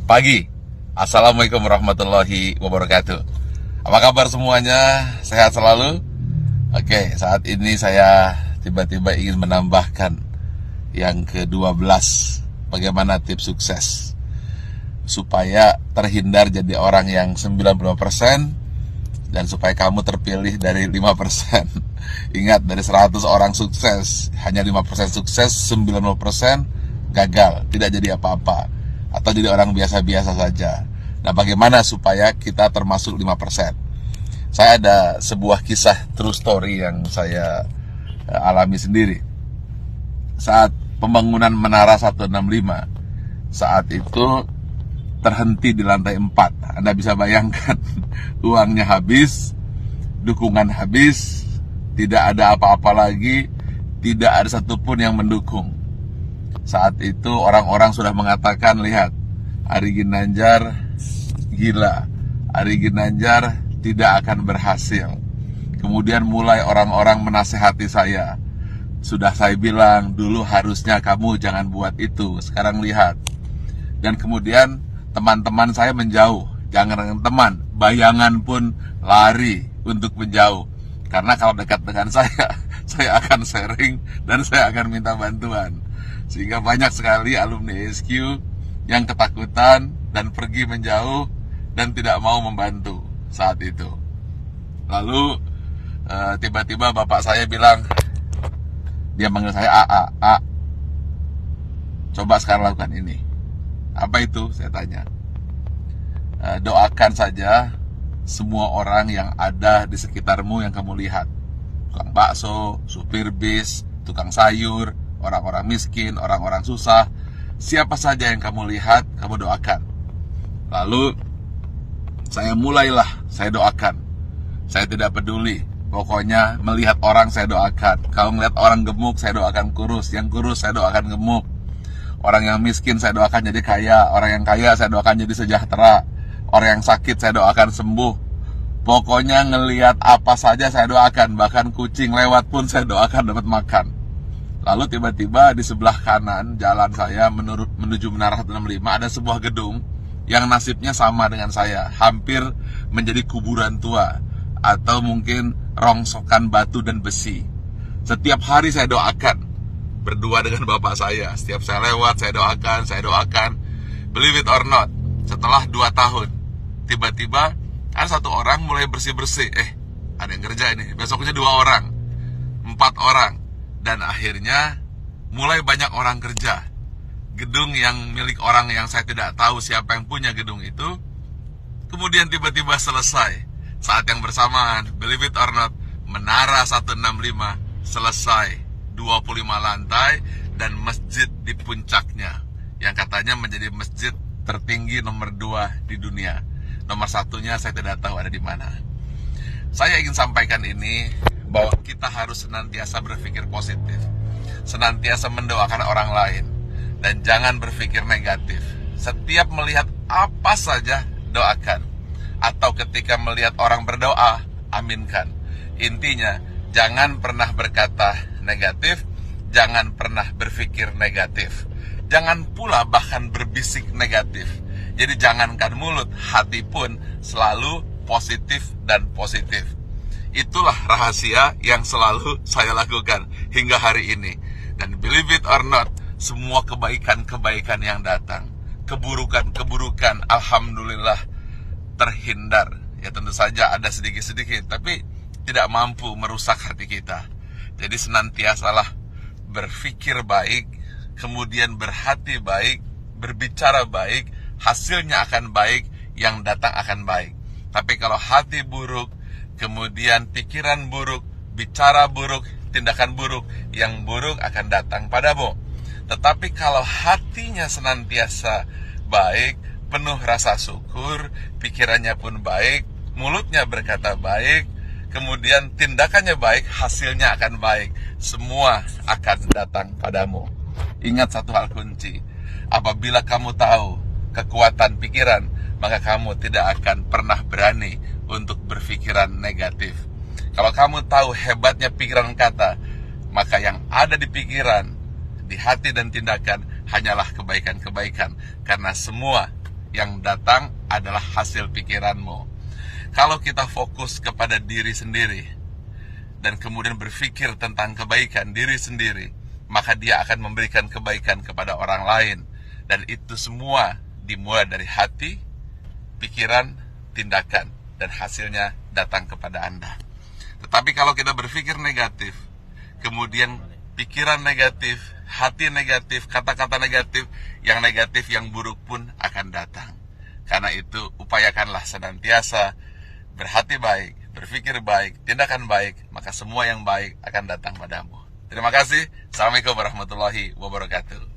pagi. Assalamualaikum warahmatullahi wabarakatuh. Apa kabar semuanya? Sehat selalu? Oke, saat ini saya tiba-tiba ingin menambahkan yang ke-12. Bagaimana tips sukses supaya terhindar jadi orang yang 95% dan supaya kamu terpilih dari 5%. Ingat, dari 100 orang sukses, hanya 5% sukses, 90% gagal, tidak jadi apa-apa, atau jadi orang biasa-biasa saja. Nah, bagaimana supaya kita termasuk 5%? Saya ada sebuah kisah true story yang saya alami sendiri. Saat pembangunan Menara 165, saat itu terhenti di lantai 4. Anda bisa bayangkan, uangnya habis, dukungan habis, tidak ada apa-apa lagi, tidak ada satupun yang mendukung. Saat itu orang-orang sudah mengatakan, lihat, Ari Ginanjar gila, Ari Ginanjar tidak akan berhasil. Kemudian mulai orang-orang menasehati saya. Sudah saya bilang, dulu harusnya kamu jangan buat itu, sekarang lihat. Dan kemudian teman-teman saya menjauh. Jangan teman, bayangan pun lari untuk menjauh. Karena kalau dekat dengan saya akan sharing dan saya akan minta bantuan. Sehingga banyak sekali alumni SQ yang ketakutan dan pergi menjauh dan tidak mau membantu saat itu. Lalu tiba-tiba bapak saya bilang, dia manggil saya A, coba sekarang lakukan ini. Apa itu? Saya tanya. Doakan saja semua orang yang ada di sekitarmu yang kamu lihat. Tukang bakso, supir bis, tukang sayur, orang-orang miskin, orang-orang susah. Siapa saja yang kamu lihat, kamu doakan. Lalu saya doakan. Saya tidak peduli. Pokoknya melihat orang saya doakan. Kalau melihat orang gemuk, saya doakan kurus. Yang kurus saya doakan gemuk. Orang yang miskin saya doakan jadi kaya. Orang yang kaya saya doakan jadi sejahtera. Orang yang sakit saya doakan sembuh. Pokoknya ngelihat apa saja saya doakan. Bahkan kucing lewat pun saya doakan dapat makan. Lalu tiba-tiba di sebelah kanan jalan saya menuju Menara 165 ada sebuah gedung yang nasibnya sama dengan saya. Hampir menjadi kuburan tua, atau mungkin rongsokan batu dan besi. Setiap hari saya doakan, berdua dengan bapak saya. Setiap saya lewat, saya doakan. Believe it or not, setelah 2 tahun, tiba-tiba ada satu orang mulai bersih-bersih. Ada yang kerja ini. Besoknya 2 orang, 4 orang. Dan akhirnya mulai banyak orang kerja. Gedung yang milik orang yang saya tidak tahu siapa yang punya gedung itu, kemudian tiba-tiba selesai. Saat yang bersamaan, believe it or not, Menara 165 selesai, 25 lantai dan masjid di puncaknya, yang katanya menjadi masjid tertinggi nomor 2 di dunia. Nomor 1-nya saya tidak tahu ada di mana. Saya ingin sampaikan ini, bahwa kita harus senantiasa berpikir positif, senantiasa mendoakan orang lain, dan jangan berpikir negatif. Setiap melihat apa saja, doakan. Atau ketika melihat orang berdoa, aminkan. Intinya, jangan pernah berkata negatif, jangan pernah berpikir negatif. Jangan pula bahkan berbisik negatif. Jadi jangankan mulut, hati pun selalu positif dan positif. Itulah rahasia yang selalu saya lakukan hingga hari ini. Dan believe it or not, semua kebaikan-kebaikan yang datang, keburukan-keburukan, alhamdulillah terhindar. Ya tentu saja ada sedikit-sedikit, tapi tidak mampu merusak hati kita. Jadi senantiasalah berpikir baik, kemudian berhati baik, berbicara baik, hasilnya akan baik, yang datang akan baik. Tapi kalau hati buruk, kemudian pikiran buruk, bicara buruk, tindakan buruk, yang buruk akan datang padamu. Tetapi kalau hatinya senantiasa baik, penuh rasa syukur, pikirannya pun baik, mulutnya berkata baik, kemudian tindakannya baik, hasilnya akan baik. Semua akan datang padamu. Ingat satu hal kunci, apabila kamu tahu kekuatan pikiran, maka kamu tidak akan pernah berani untuk berpikiran negatif. Kalau kamu tahu hebatnya pikiran kata, maka yang ada di pikiran, di hati dan tindakan hanyalah kebaikan-kebaikan. Karena semua yang datang adalah hasil pikiranmu. Kalau kita fokus kepada diri sendiri dan kemudian berpikir tentang kebaikan diri sendiri, maka dia akan memberikan kebaikan kepada orang lain. Dan itu semua dimulai dari hati, pikiran, tindakan, dan hasilnya datang kepada Anda. Tetapi kalau kita berpikir negatif, kemudian pikiran negatif, hati negatif, kata-kata negatif, yang buruk pun akan datang. Karena itu upayakanlah senantiasa berhati baik, berpikir baik, tindakan baik, maka semua yang baik akan datang padamu. Terima kasih. Assalamualaikum warahmatullahi wabarakatuh.